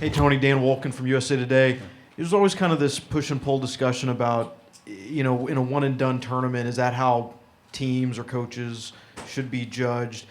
Hey, Tony, Dan Wolkin from USA Today. There's always kind of this push and pull discussion about, in a one and done tournament, is that how teams or coaches should be judged?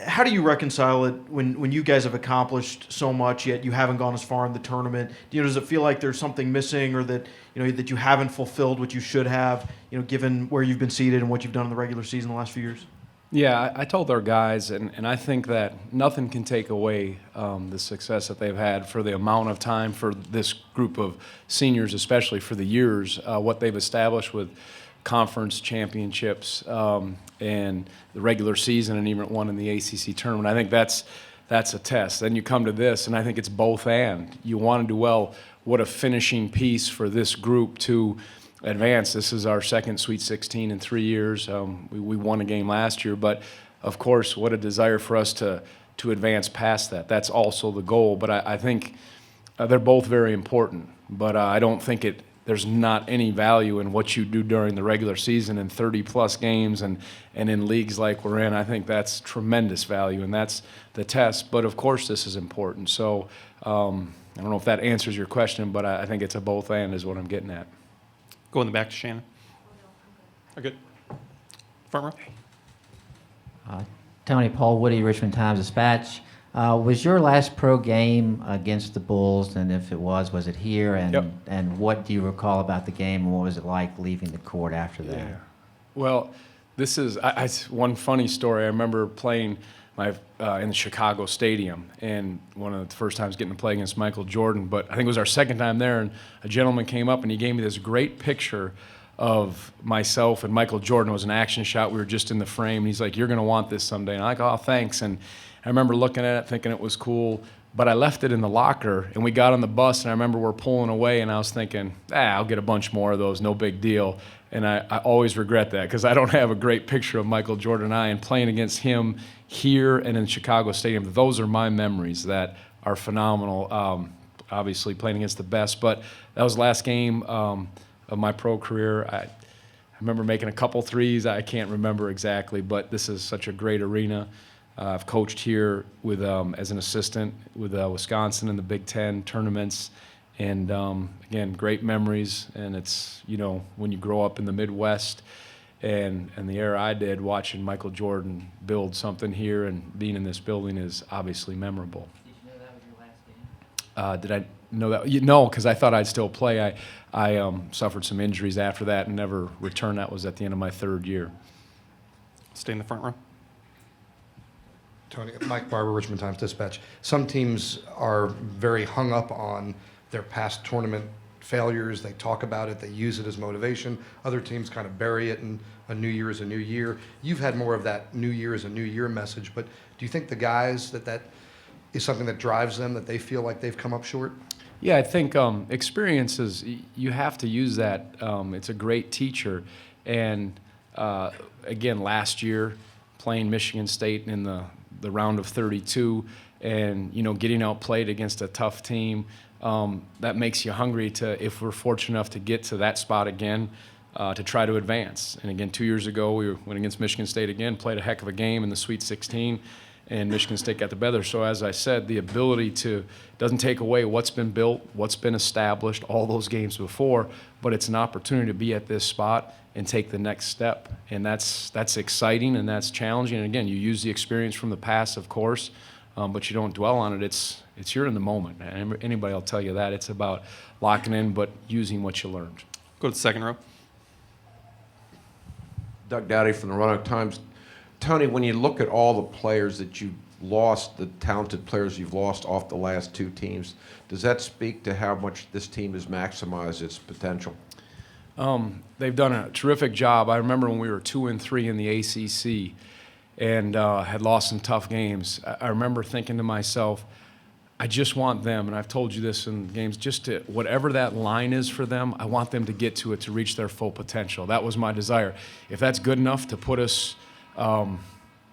How do you reconcile it when you guys have accomplished so much yet you haven't gone as far in the tournament? Does it feel like there's something missing, or that that you haven't fulfilled what you should have, given where you've been seated and what you've done in the regular season the last few years? Yeah, I told our guys, and I think that nothing can take away the success that they've had for the amount of time, for this group of seniors, especially for the years, what they've established with conference championships and the regular season, and even one in the ACC tournament. I think that's a test. Then you come to this, and I think it's both and. You want to do well. What a finishing piece for this group to advance. This is our second Sweet 16 in 3 years. We won a game last year, but of course, what a desire for us to advance past that. That's also the goal. But I think they're both very important. But I don't think there's not any value in what you do during the regular season in 30-plus games and in leagues like we're in. I think that's tremendous value, and that's the test. But of course, this is important. So I don't know if that answers your question, but I think it's a both and is what I'm getting at. Go in the back to Shannon. Oh, good. Front row. Tony, Paul Woody, Richmond Times-Dispatch. Was your last pro game against the Bulls, and if it was it here? And Yep. And what do you recall about the game, and what was it like leaving the court after that? Yeah. Well, this is one funny story. I remember playing in the Chicago Stadium, and one of the first times getting to play against Michael Jordan. But I think it was our second time there, and a gentleman came up and he gave me this great picture of myself and Michael Jordan. It was an action shot. We were just in the frame. And he's like, "You're going to want this someday." And I'm like, "Oh, thanks." And I remember looking at it, thinking it was cool. But I left it in the locker, and we got on the bus, and I remember we're pulling away, and I was thinking, I'll get a bunch more of those, no big deal. And I always regret that, because I don't have a great picture of Michael Jordan and I, and playing against him here and in Chicago Stadium. Those are my memories that are phenomenal. Obviously playing against the best, but that was the last game of my pro career. I remember making a couple threes. I can't remember exactly, but this is such a great arena. I've coached here with as an assistant with Wisconsin in the Big Ten tournaments, and again, great memories. And it's when you grow up in the Midwest, and the era I did, watching Michael Jordan build something here and being in this building is obviously memorable. Did you know that was your last game? Did I know that? No, because I thought I'd still play. I suffered some injuries after that and never returned. That was at the end of my third year. Stay in the front row. Tony, Mike Barber, Richmond Times-Dispatch. Some teams are very hung up on their past tournament failures. They talk about it. They use it as motivation. Other teams kind of bury it, and a new year is a new year. You've had more of that new year is a new year message, but do you think the guys that is something that drives them, that they feel like they've come up short? Yeah, I think experiences, you have to use that. It's a great teacher. And again, last year, playing Michigan State in the round of 32 and, getting outplayed against a tough team, that makes you hungry to, if we're fortunate enough to get to that spot again, to try to advance. And again, 2 years ago, we went against Michigan State again, played a heck of a game in the Sweet 16, and Michigan State got the better. So as I said, the ability doesn't take away what's been built, what's been established, all those games before, but it's an opportunity to be at this spot and take the next step. And that's exciting and that's challenging. And again, you use the experience from the past, of course, but you don't dwell on it. It's you're in the moment. Anybody will tell you that. It's about locking in, but using what you learned. Go to the second row. Doug Dowdy from the Roanoke Times. Tony, when you look at all the players that you've lost, the talented players you've lost off the last two teams, does that speak to how much this team has maximized its potential? They've done a terrific job. I remember when we were 2-3 in the ACC and had lost some tough games. I remember thinking to myself, I just want them, and I've told you this in games, just to, whatever that line is for them, I want them to get to it to reach their full potential. That was my desire. If that's good enough to put us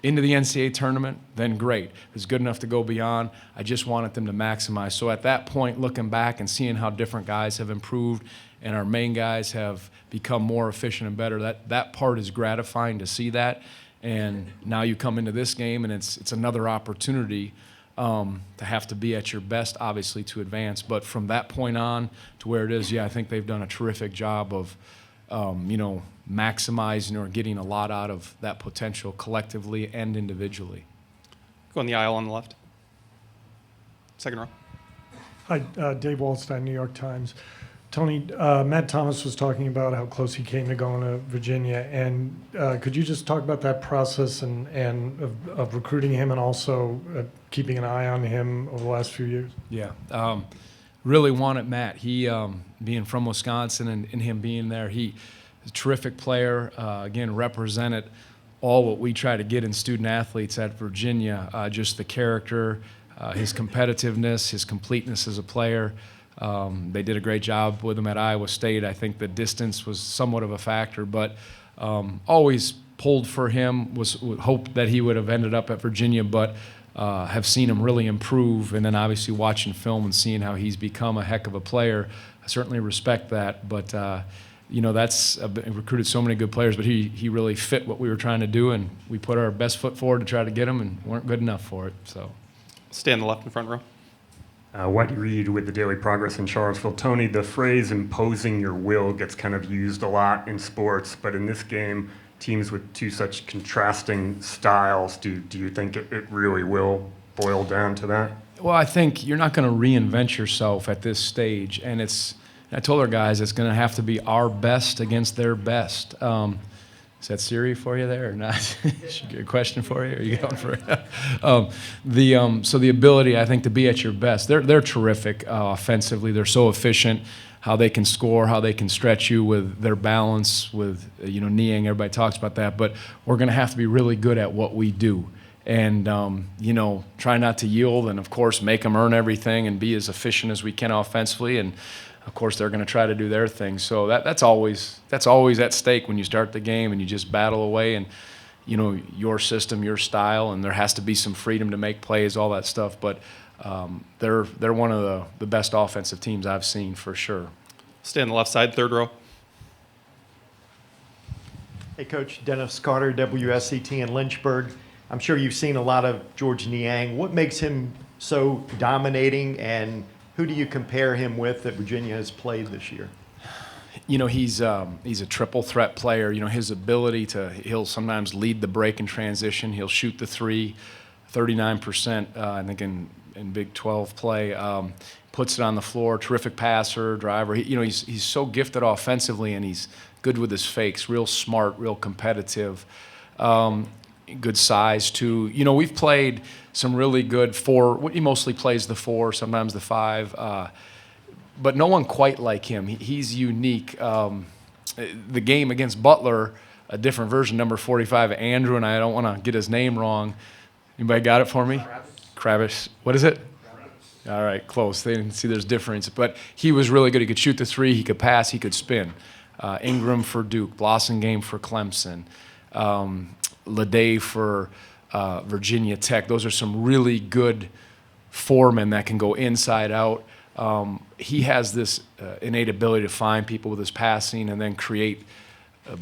into the NCAA tournament, then great. If it's good enough to go beyond, I just wanted them to maximize. So at that point, looking back and seeing how different guys have improved and our main guys have become more efficient and better, that part is gratifying to see that. And now you come into this game, and it's another opportunity to have to be at your best, obviously, to advance. But from that point on to where it is, yeah, I think they've done a terrific job of, maximizing or getting a lot out of that potential collectively and individually. Go on the aisle on the left. Second row. Hi, Dave Waldstein, New York Times. Tony, Matt Thomas was talking about how close he came to going to Virginia, and could you just talk about that process and of recruiting him and also keeping an eye on him over the last few years? Yeah, really wanted Matt. He, being from Wisconsin and him being there, he's a terrific player. Again, represented all what we try to get in student athletes at Virginia, just the character, his competitiveness, his completeness as a player. They did a great job with him at Iowa State. I think the distance was somewhat of a factor, but always pulled for him, was hoped that he would have ended up at Virginia, but have seen him really improve. And then obviously watching film and seeing how he's become a heck of a player, I certainly respect that. But, I've recruited so many good players, but he really fit what we were trying to do, and we put our best foot forward to try to get him and weren't good enough for it. So, Stay on the left in front row. Whitey Reed with the Daily Progress in Charlottesville. Tony, the phrase imposing your will gets kind of used a lot in sports, but in this game, teams with two such contrasting styles, do you think it really will boil down to that? well, I think you're not going to reinvent yourself at this stage, and I told our guys it's going to have to be our best against their best. Is that Siri for you there or not? A question for you? Are you going for it? So the ability, I think, to be at your best. They're terrific offensively. They're so efficient. How they can score, how they can stretch you with their balance, with kneeing. Everybody talks about that, but we're going to have to be really good at what we do, and try not to yield, and of course make them earn everything and be as efficient as we can offensively. And of course, they're going to try to do their thing. So that's always at stake when you start the game and you just battle away and, your system, your style, and there has to be some freedom to make plays, all that stuff. But they're one of the best offensive teams I've seen for sure. Stay on the left side, third row. Hey, Coach. Dennis Carter, WSCT in Lynchburg. I'm sure you've seen a lot of George Niang. What makes him so dominating, and who do you compare him with that Virginia has played this year? He's a triple threat player. His ability he'll sometimes lead the break in transition. He'll shoot the three, 39%, I think in Big 12 play. Puts it on the floor. Terrific passer, driver. He's so gifted offensively, and he's good with his fakes. Real smart, real competitive. Good size too. We've played some really good four. He mostly plays the four, sometimes the five, but no one quite like him. He's unique. The game against Butler, a different version, number 45, Andrew, and I don't want to get his name wrong. Anybody got it for me? Kravis. What is it? All right, close. They didn't see there's difference, but he was really good. He could shoot the three, he could pass, he could spin. Ingram for Duke, Blossomgame for Clemson, Lede for Virginia Tech. Those are some really good foremen that can go inside out. He has this innate ability to find people with his passing and then create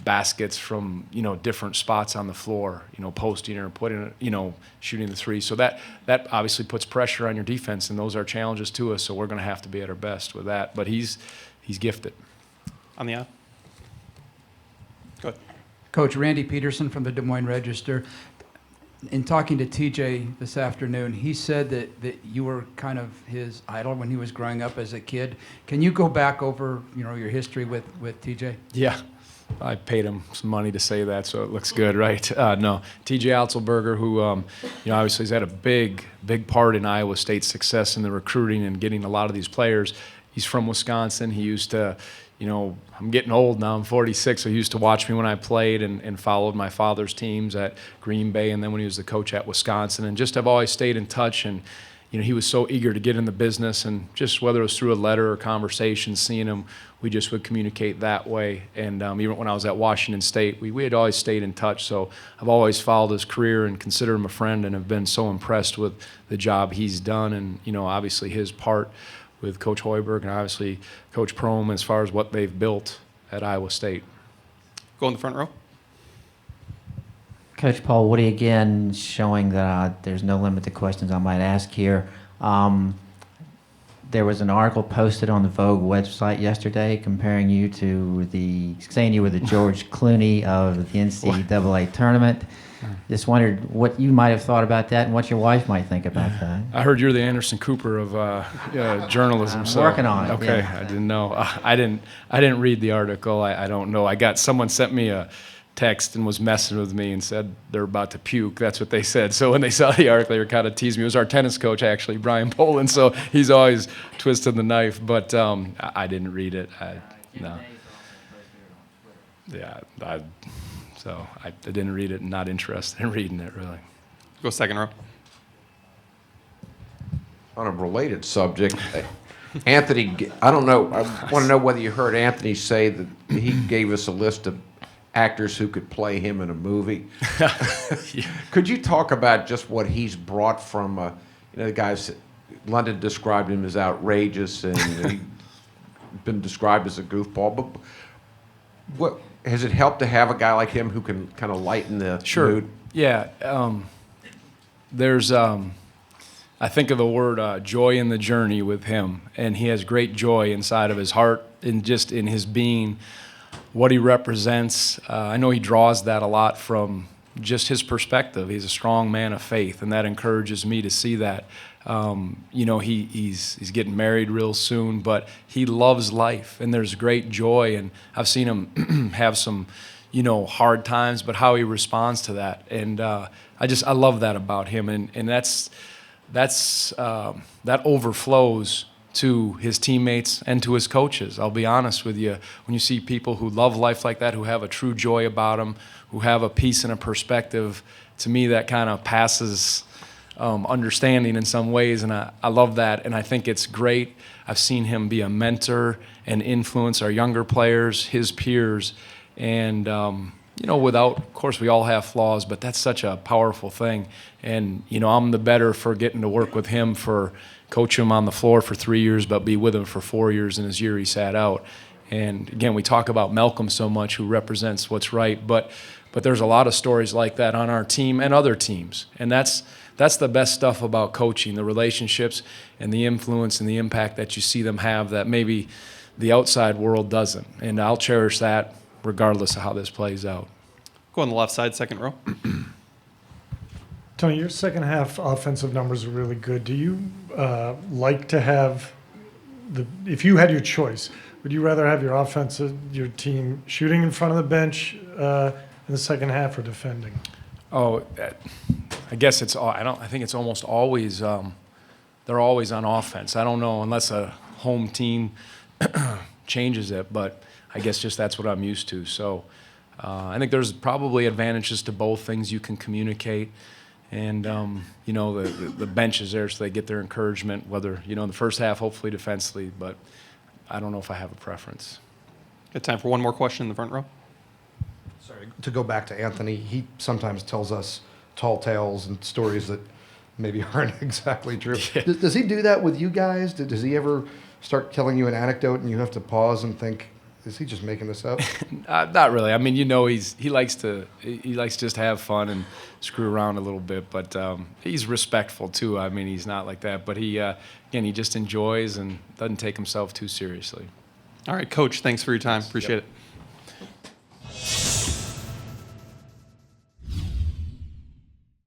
baskets from different spots on the floor, posting or putting shooting the three. So that obviously puts pressure on your defense, and those are challenges to us. So we're going to have to be at our best with that. But he's gifted. On the aisle. Go ahead. Coach Randy Peterson from the Des Moines Register. In talking to TJ this afternoon, he said that you were kind of his idol when he was growing up as a kid. Can you go back over your history with TJ? Yeah. I paid him some money to say that, so it looks good, right? No, T.J. Otzelberger, who obviously has had a big part in Iowa State's success in the recruiting and getting a lot of these players. He's from Wisconsin. He used to, I'm getting old now. I'm 46, so he used to watch me when I played and followed my father's teams at Green Bay, and then when he was the coach at Wisconsin, and just have always stayed in touch. And he was so eager to get in the business, and just whether it was through a letter or conversation, seeing him, we just would communicate that way. And even when I was at Washington State, we had always stayed in touch. So I've always followed his career and consider him a friend, and have been so impressed with the job he's done, and obviously his part with Coach Hoiberg and obviously Coach Prohm as far as what they've built at Iowa State. Go in the front row. Coach Paul Woody again, showing that there's no limit to questions I might ask here. There was an article posted on the Vogue website yesterday comparing you to saying you were the George Clooney of the NCAA tournament. Just wondered what you might have thought about that and what your wife might think about that. I heard you're the Anderson Cooper of journalism. I'm so, working on it, Okay, yeah. I didn't know. I didn't read the article. I don't know. Someone sent me a text and was messing with me and said they're about to puke. That's what they said. So when they saw the article, they were kind of teasing me. It was our tennis coach, actually, Brian Poland. So he's always twisting the knife. But I didn't read it. No. Yeah. So I didn't read it and not interested in reading it, really. Go second row. On a related subject, Anthony, I don't know, I want to know whether you heard Anthony say that he gave us a list of actors who could play him in a movie. Could you talk about just what he's brought from, the guys, London described him as outrageous and he's been described as a goofball, but what has it helped to have a guy like him who can kind of lighten the mood? Yeah. There's, I think of the word joy in the journey with him, and he has great joy inside of his heart and just in his being, what he represents. I know he draws that a lot from just his perspective. He's a strong man of faith, and that encourages me to see that. He's getting married real soon, but he loves life, and there's great joy. And I've seen him have some, hard times, but how he responds to that, and I love that about him, and that overflows to his teammates and to his coaches. I'll be honest with you, when you see people who love life like that, who have a true joy about them, who have a peace and a perspective, to me that kind of passes understanding in some ways, and I love that, and I think it's great. I've seen him be a mentor and influence our younger players, his peers, and of course we all have flaws, but that's such a powerful thing, and I'm the better for getting to work with him, for coach him on the floor for 3 years, but be with him for 4 years in his year he sat out. And again, we talk about Malcolm so much, who represents what's right, but there's a lot of stories like that on our team and other teams, and that's the best stuff about coaching, the relationships and the influence and the impact that you see them have that maybe the outside world doesn't. And I'll cherish that regardless of how this plays out. Go on the left side, second row. Tony, your second half offensive numbers are really good. Do you like to have if you had your choice, would you rather have your team shooting in front of the bench in the second half or defending? Oh, I guess I think it's almost always, they're always on offense. I don't know, unless a home team changes it, but I guess just that's what I'm used to. So I think there's probably advantages to both things. You can communicate, and the bench is there so they get their encouragement, whether, in the first half, hopefully defensively, but I don't know if I have a preference. Got time for one more question in the front row. Sorry, to go back to Anthony, he sometimes tells us tall tales and stories that maybe aren't exactly true. Yeah. Does he do that with you guys? Does he ever start telling you an anecdote and you have to pause and think, is he just making this up? Not really. I mean, he likes to just have fun and screw around a little bit, but he's respectful too. I mean, he's not like that, but he just enjoys and doesn't take himself too seriously. All right, Coach, thanks for your time. Appreciate it.